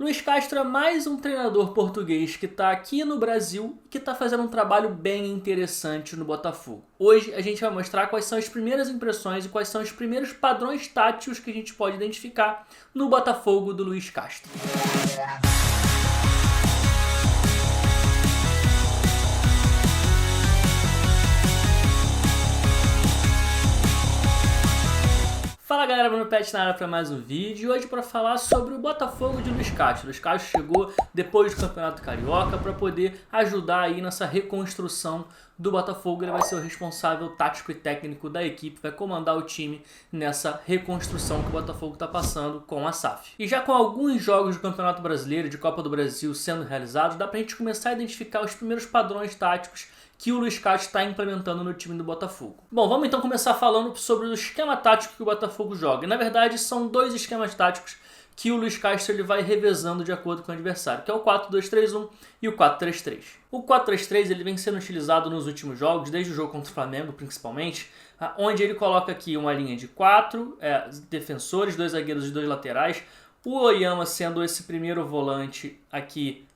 Luiz Castro é mais um treinador português que está aqui no Brasil e que está fazendo um trabalho bem interessante no Botafogo. Hoje a gente vai mostrar quais são as primeiras impressões e quais são os primeiros padrões táticos que a gente pode identificar no Botafogo do Luiz Castro. Fala galera, Bruno Pet na área para mais um vídeo. Hoje para falar sobre o Botafogo de Luiz Castro. Luiz Castro chegou depois do Campeonato Carioca para poder ajudar aí nessa reconstrução do Botafogo. Ele vai ser o responsável tático e técnico da equipe, vai comandar o time nessa reconstrução que o Botafogo está passando com a SAF. E já com alguns jogos do Campeonato Brasileiro e de Copa do Brasil sendo realizados, dá para a gente começar a identificar os primeiros padrões táticos que o Luiz Castro está implementando no time do Botafogo. Bom, vamos então começar falando sobre o esquema tático que o Botafogo joga. E, na verdade, são dois esquemas táticos que o Luiz Castro ele vai revezando de acordo com o adversário, que é o 4-2-3-1 e o 4-3-3. O 4-3-3 ele vem sendo utilizado nos últimos jogos, desde o jogo contra o Flamengo principalmente, onde ele coloca aqui uma linha de 4 defensores, 2 zagueiros e 2 laterais, o Oyama sendo esse primeiro volante aqui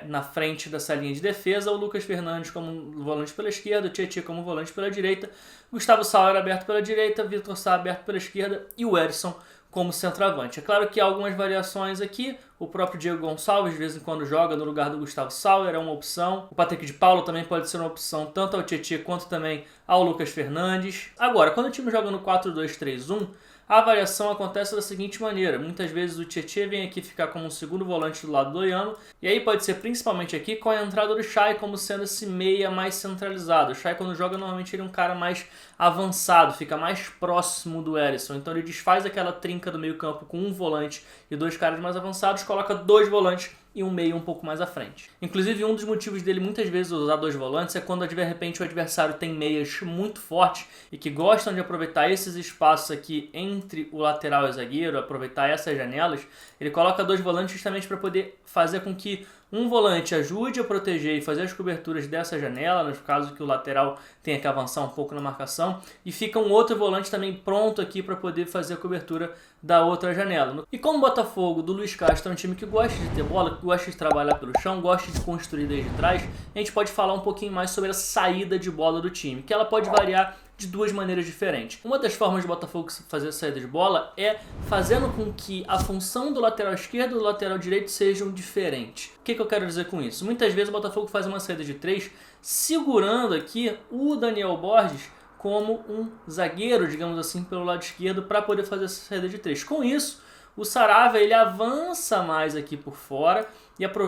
na frente dessa linha de defesa, o Lucas Fernandes como volante pela esquerda, o Tietchan como volante pela direita, Gustavo Sauer aberto pela direita, Vitor Sá aberto pela esquerda e o Erisson como centroavante. É claro que há algumas variações aqui, o próprio Diego Gonçalves de vez em quando joga no lugar do Gustavo Sauer, é uma opção. O Patrick de Paulo também pode ser uma opção tanto ao Tietchan quanto também ao Lucas Fernandes. Agora, quando o time joga no 4-2-3-1, a variação acontece da seguinte maneira: muitas vezes o Tietchan vem aqui ficar como um segundo volante do lado do Oyama, e aí pode ser principalmente aqui com a entrada do Chay como sendo esse meia mais centralizado. O Chay, quando joga, normalmente ele é um cara mais avançado, fica mais próximo do Erisson, então ele desfaz aquela trinca do meio campo com um volante e 2 caras mais avançados, coloca 2 volantes e um meio um pouco mais à frente. Inclusive, um dos motivos dele muitas vezes usar 2 volantes é quando de repente o adversário tem meias muito fortes e que gostam de aproveitar esses espaços aqui entre o lateral e o zagueiro, aproveitar essas janelas. Ele coloca 2 volantes justamente para poder fazer com que um volante ajude a proteger e fazer as coberturas dessa janela, no caso que o lateral tenha que avançar um pouco na marcação, e fica um outro volante também pronto aqui para poder fazer a cobertura da outra janela. E como o Botafogo do Luiz Castro é um time que gosta de ter bola, que gosta de trabalhar pelo chão, gosta de construir desde trás, a gente pode falar um pouquinho mais sobre a saída de bola do time, que ela pode variar de 2 maneiras diferentes. Uma das formas de Botafogo fazer a saída de bola é fazendo com que a função do lateral esquerdo e do lateral direito sejam diferentes. O que eu quero dizer com isso? Muitas vezes o Botafogo faz uma saída de 3 segurando aqui o Daniel Borges como um zagueiro, digamos assim, pelo lado esquerdo para poder fazer essa saída de 3. Com isso, o Saravia ele avança mais aqui por fora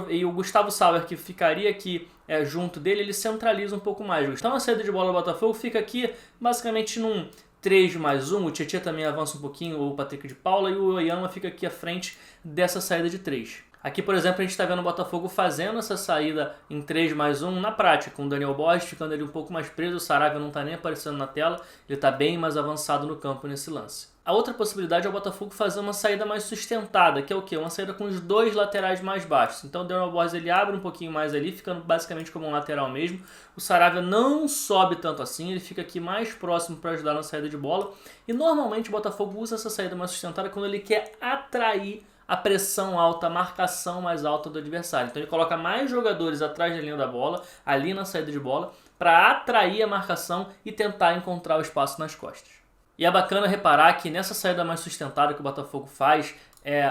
e o Gustavo Sauer, que ficaria aqui junto dele, ele centraliza um pouco mais. Então a saída de bola do Botafogo fica aqui basicamente num 3+1, o Tietchan também avança um pouquinho, o Patrick de Paula, e o Oyama fica aqui à frente dessa saída de 3. Aqui, por exemplo, a gente está vendo o Botafogo fazendo essa saída em 3+1 na prática, com o Daniel Borges ficando ali um pouco mais preso, o Saravia não está nem aparecendo na tela, ele está bem mais avançado no campo nesse lance. A outra possibilidade é o Botafogo fazer uma saída mais sustentada, que é o quê? Uma saída com os 2 laterais mais baixos. Então o Daniel Borges ele abre um pouquinho mais ali, ficando basicamente como um lateral mesmo. O Saravia não sobe tanto assim, ele fica aqui mais próximo para ajudar na saída de bola. E normalmente o Botafogo usa essa saída mais sustentada quando ele quer atrair a pressão alta, a marcação mais alta do adversário. Então ele coloca mais jogadores atrás da linha da bola, ali na saída de bola, para atrair a marcação e tentar encontrar o espaço nas costas. E é bacana reparar que nessa saída mais sustentada que o Botafogo faz,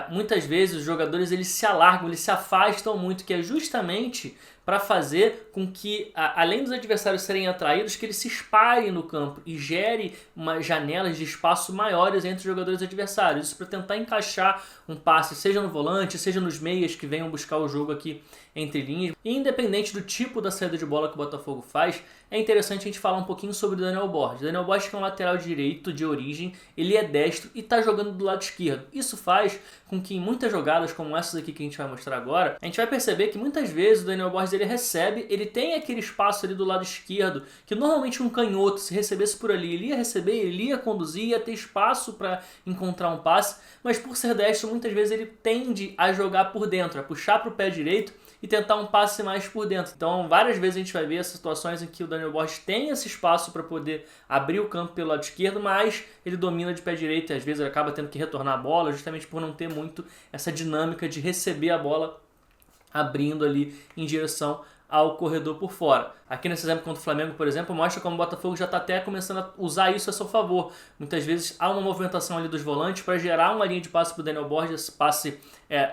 muitas vezes os jogadores eles se alargam, eles se afastam muito, que é justamente para fazer com que, além dos adversários serem atraídos, que eles se espalhem no campo e gere janelas de espaço maiores entre os jogadores adversários. Isso para tentar encaixar um passe, seja no volante, seja nos meias que venham buscar o jogo aqui entre linhas. E independente do tipo da saída de bola que o Botafogo faz, é interessante a gente falar um pouquinho sobre o Daniel Borges. Daniel Borges que é um lateral direito de origem, ele é destro e está jogando do lado esquerdo. Isso faz com que em muitas jogadas como essas aqui que a gente vai mostrar agora, a gente vai perceber que muitas vezes o Daniel Borges ele recebe, ele tem aquele espaço ali do lado esquerdo, que normalmente um canhoto, se recebesse por ali, ele ia receber, ele ia conduzir, ia ter espaço para encontrar um passe, mas por ser destro, muitas vezes ele tende a jogar por dentro, a puxar para o pé direito e tentar um passe mais por dentro. Então, várias vezes a gente vai ver situações em que o Daniel Borges tem esse espaço para poder abrir o campo pelo lado esquerdo, mas ele domina de pé direito e às vezes ele acaba tendo que retornar a bola, justamente por não ter muito essa dinâmica de receber a bola abrindo ali em direção ao corredor por fora. Aqui nesse exemplo contra o Flamengo, por exemplo, mostra como o Botafogo já está até começando a usar isso a seu favor. Muitas vezes há uma movimentação ali dos volantes para gerar uma linha de passe para o Daniel Borges, passe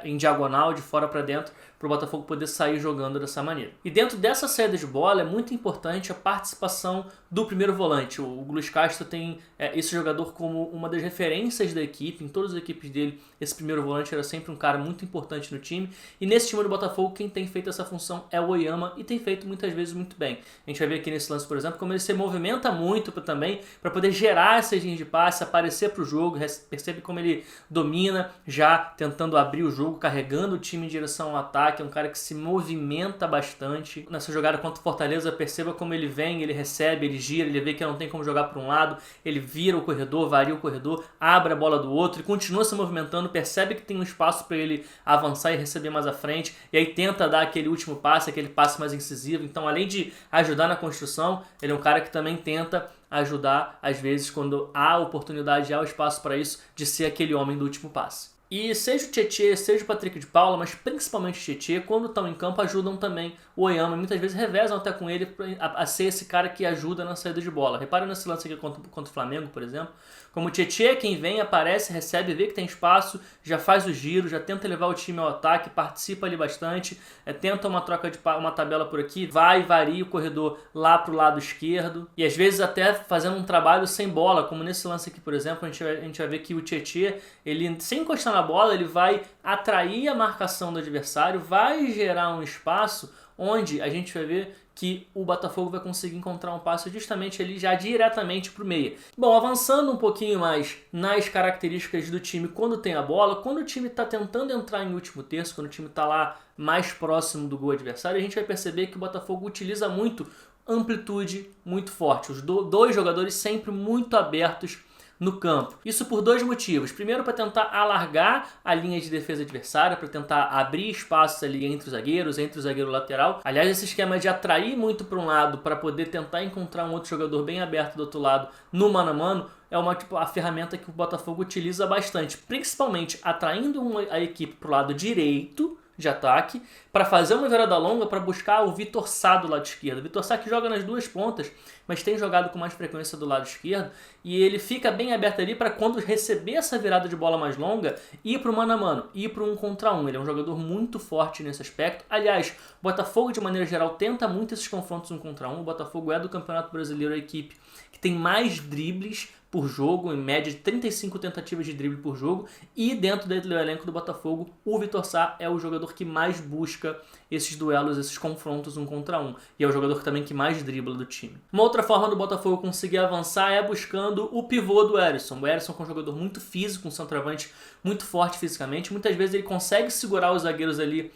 em diagonal, de fora para dentro, para o Botafogo poder sair jogando dessa maneira. E dentro dessa saída de bola é muito importante a participação do primeiro volante. O Luiz Castro tem esse jogador como uma das referências da equipe, em todas as equipes dele, esse primeiro volante era sempre um cara muito importante no time, e nesse time do Botafogo quem tem feito essa função é o Oyama e tem feito muitas vezes muito bem. A gente vai ver aqui nesse lance, por exemplo, como ele se movimenta muito também para poder gerar essas linhas de passe, aparecer para o jogo, percebe como ele domina, já tentando abrir o jogo, carregando o time em direção ao ataque, é um cara que se movimenta bastante. Nessa jogada contra o Fortaleza, perceba como ele vem, ele recebe, ele gira, ele vê que não tem como jogar para um lado, ele vira o corredor, varia o corredor, abre a bola do outro e continua se movimentando, percebe que tem um espaço para ele avançar e receber mais à frente, e aí tenta dar aquele último passe, aquele passe mais incisivo. Então, além de ajudar na construção, ele é um cara que também tenta ajudar, às vezes, quando há oportunidade, há o espaço para isso, de ser aquele homem do último passe. E seja o Tietê, seja o Patrick de Paula, mas principalmente o Tietê, quando estão em campo, ajudam também o Oyama. Muitas vezes revezam até com ele a ser esse cara que ajuda na saída de bola. Repara nesse lance aqui contra o Flamengo, por exemplo. Como o Tietê é quem vem, aparece, recebe, vê que tem espaço, já faz o giro, já tenta levar o time ao ataque, participa ali bastante, tenta uma troca de uma tabela por aqui, vai e varia o corredor lá pro lado esquerdo. E às vezes até fazendo um trabalho sem bola, como nesse lance aqui, por exemplo, a gente vai ver que o Tietê, ele sem encostar na bola, ele vai atrair a marcação do adversário, vai gerar um espaço onde a gente vai ver que o Botafogo vai conseguir encontrar um passe justamente ali já diretamente para o meia. Bom, avançando um pouquinho mais nas características do time quando tem a bola, quando o time está tentando entrar em último terço, quando o time está lá mais próximo do gol adversário, a gente vai perceber que o Botafogo utiliza muito amplitude muito forte. Os dois jogadores sempre muito abertos no campo. Isso por dois motivos. Primeiro, para tentar alargar a linha de defesa adversária, para tentar abrir espaços ali entre os zagueiros, entre o zagueiro lateral. Aliás, esse esquema de atrair muito para um lado para poder tentar encontrar um outro jogador bem aberto do outro lado no mano a mano é a ferramenta que o Botafogo utiliza bastante, principalmente atraindo a equipe para o lado direito de ataque, para fazer uma virada longa, para buscar o Vitor Sá do lado esquerdo. O Vitor Sá que joga nas duas pontas, mas tem jogado com mais frequência do lado esquerdo, e ele fica bem aberto ali para quando receber essa virada de bola mais longa, ir para o mano a mano, ir para um contra um. Ele é um jogador muito forte nesse aspecto. Aliás, o Botafogo de maneira geral tenta muito esses confrontos um contra um. O Botafogo é do Campeonato Brasileiro a equipe que tem mais dribles por jogo, em média de 35 tentativas de drible por jogo, e dentro do elenco do Botafogo, o Vitor Sá é o jogador que mais busca esses duelos, esses confrontos um contra um, e é o jogador também que mais dribla do time. Uma outra forma do Botafogo conseguir avançar é buscando o pivô do Erisson. O Erisson é um jogador muito físico, um centroavante muito forte fisicamente, muitas vezes ele consegue segurar os zagueiros ali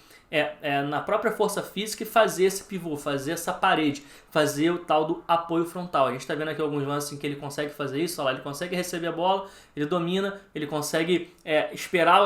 na própria força física e fazer esse pivô, fazer essa parede, fazer o tal do apoio frontal. A gente está vendo aqui alguns lances em que ele consegue fazer isso. Olha lá, ele consegue receber a bola, ele domina, ele consegue esperar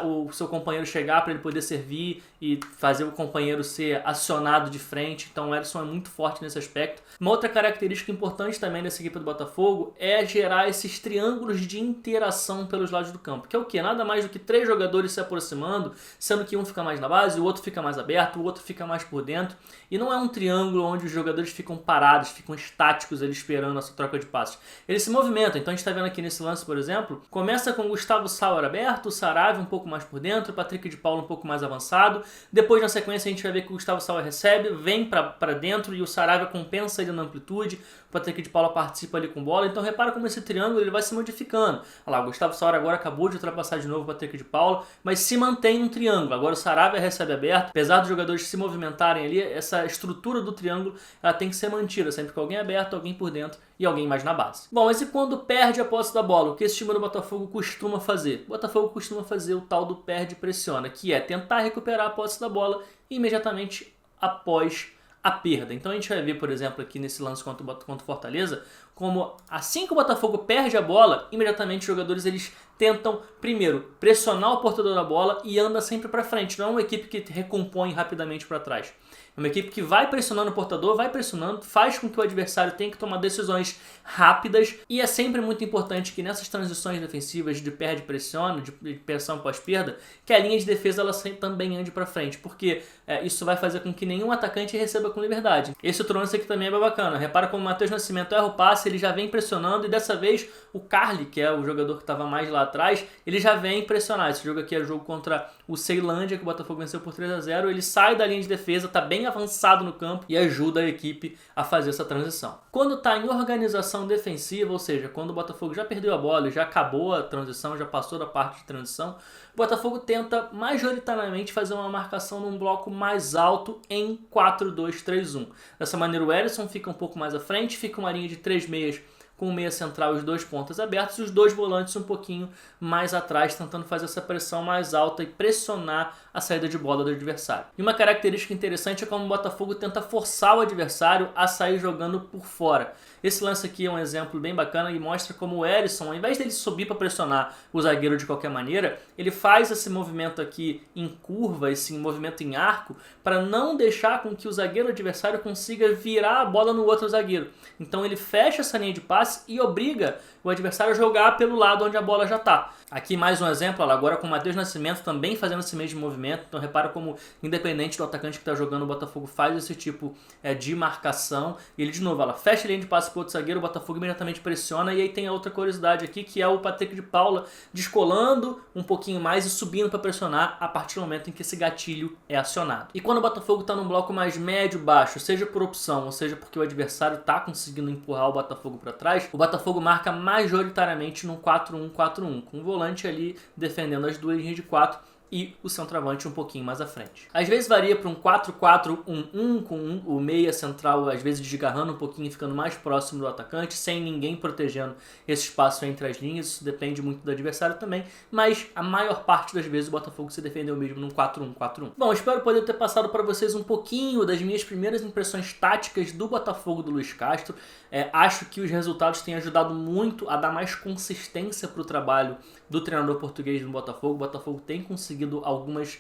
o seu companheiro chegar para ele poder servir e fazer o companheiro ser acionado de frente. Então o Erisson é muito forte nesse aspecto. Uma outra característica importante também dessa equipe do Botafogo é gerar esses triângulos de interação pelos lados do campo, que é o quê? Nada mais do que 3 jogadores se aproximando, sendo que um fica mais na base, o outro fica mais aberto, o outro fica mais por dentro. E não é um triângulo onde os jogadores ficam parados, ficam estáticos ali esperando essa troca de passes. Eles se movimentam. Então a gente está vendo aqui nesse lance, por exemplo, começa com o Gustavo Sauer aberto, o Saravia um pouco mais por dentro, o Patrick de Paula um pouco mais avançado. Depois, na sequência, a gente vai ver que o Gustavo Sauer recebe, vem para dentro e o Saravia compensa ele na amplitude. O Patrick de Paula participa ali com bola. Então repara como esse triângulo ele vai se modificando. Olha lá, o Gustavo Sauer agora acabou de ultrapassar de novo o Patrick de Paula, mas se mantém um triângulo. Agora o Saravia recebe aberto. Apesar dos jogadores se movimentarem ali, essa estrutura do triângulo ela tem que ser mantida, sempre com alguém aberto, alguém por dentro e alguém mais na base. Bom, mas e quando perde a posse da bola? O que esse time do Botafogo costuma fazer? O Botafogo costuma fazer o tal do perde e pressiona, que é tentar recuperar a posse da bola e imediatamente após a perda. Então a gente vai ver, por exemplo, aqui nesse lance contra o Fortaleza, como assim que o Botafogo perde a bola, imediatamente os jogadores eles tentam, primeiro, pressionar o portador da bola e anda sempre para frente. Não é uma equipe que recompõe rapidamente para trás. É uma equipe que vai pressionando o portador, vai pressionando, faz com que o adversário tenha que tomar decisões rápidas, e é sempre muito importante que nessas transições defensivas de perde-pressiona, de pressão pós-perda, que a linha de defesa ela também ande para frente, porque isso vai fazer com que nenhum atacante receba com liberdade. Esse outro lance aqui também é bem bacana. Repara como o Matheus Nascimento erra o passe, ele já vem pressionando, e dessa vez o Carly, que é o jogador que estava mais lá atrás, ele já vem pressionar. Esse jogo aqui é o jogo contra o Ceilândia, que o Botafogo venceu por 3-0, ele sai da linha de defesa, está bem avançado no campo e ajuda a equipe a fazer essa transição. Quando está em organização defensiva, ou seja, quando o Botafogo já perdeu a bola e já acabou a transição, já passou da parte de transição, o Botafogo tenta majoritariamente fazer uma marcação num bloco mais alto em 4-2-3-1. Dessa maneira o Erisson fica um pouco mais à frente, fica uma linha de 3 meias com o meia central e os 2 pontas abertos e os 2 volantes um pouquinho mais atrás, tentando fazer essa pressão mais alta e pressionar a saída de bola do adversário. E uma característica interessante é como o Botafogo tenta forçar o adversário a sair jogando por fora. Esse lance aqui é um exemplo bem bacana e mostra como o Erisson, ao invés dele subir para pressionar o zagueiro de qualquer maneira, ele faz esse movimento aqui em curva, esse movimento em arco, para não deixar com que o zagueiro adversário consiga virar a bola no outro zagueiro. Então ele fecha essa linha de passe e obriga o adversário a jogar pelo lado onde a bola já está. Aqui mais um exemplo, agora com o Matheus Nascimento também fazendo esse mesmo movimento. Então repara como, independente do atacante que está jogando, o Botafogo faz esse tipo de marcação. E ele de novo, ela fecha a linha de passe para o outro zagueiro, o Botafogo imediatamente pressiona. E aí tem a outra curiosidade aqui, que é o Patrick de Paula descolando um pouquinho mais e subindo para pressionar a partir do momento em que esse gatilho é acionado. E quando o Botafogo está num bloco mais médio-baixo, seja por opção, ou seja porque o adversário está conseguindo empurrar o Botafogo para trás, o Botafogo marca majoritariamente num 4-1-4-1, com o volante ali defendendo as duas linhas de 4 e o centroavante um pouquinho mais à frente. Às vezes varia para um 4-4-1-1 com o meia central às vezes desgarrando um pouquinho, ficando mais próximo do atacante, sem ninguém protegendo esse espaço entre as linhas. Isso depende muito do adversário também, mas a maior parte das vezes o Botafogo se defendeu mesmo num 4-1-4-1. Bom, espero poder ter passado para vocês um pouquinho das minhas primeiras impressões táticas do Botafogo do Luiz Castro. Acho que os resultados têm ajudado muito a dar mais consistência para o trabalho do treinador português no Botafogo. O Botafogo tem conseguido algumas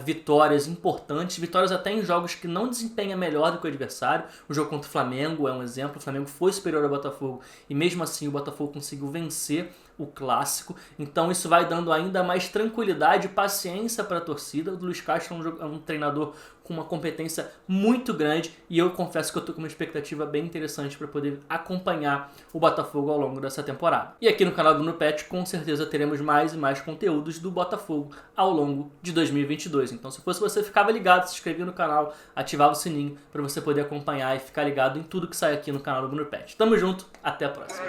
vitórias importantes, vitórias até em jogos que não desempenha melhor do que o adversário. O jogo contra o Flamengo é um exemplo, o Flamengo foi superior ao Botafogo e mesmo assim o Botafogo conseguiu vencer o clássico, então isso vai dando ainda mais tranquilidade e paciência para a torcida. O Luiz Castro é um treinador com uma competência muito grande e eu confesso que eu estou com uma expectativa bem interessante para poder acompanhar o Botafogo ao longo dessa temporada. E aqui no canal do NuPet com certeza teremos mais e mais conteúdos do Botafogo ao longo de 2022. Então se fosse você, ficava ligado, se inscrevia no canal, ativava o sininho para você poder acompanhar e ficar ligado em tudo que sai aqui no canal do NuPet. Tamo junto, até a próxima.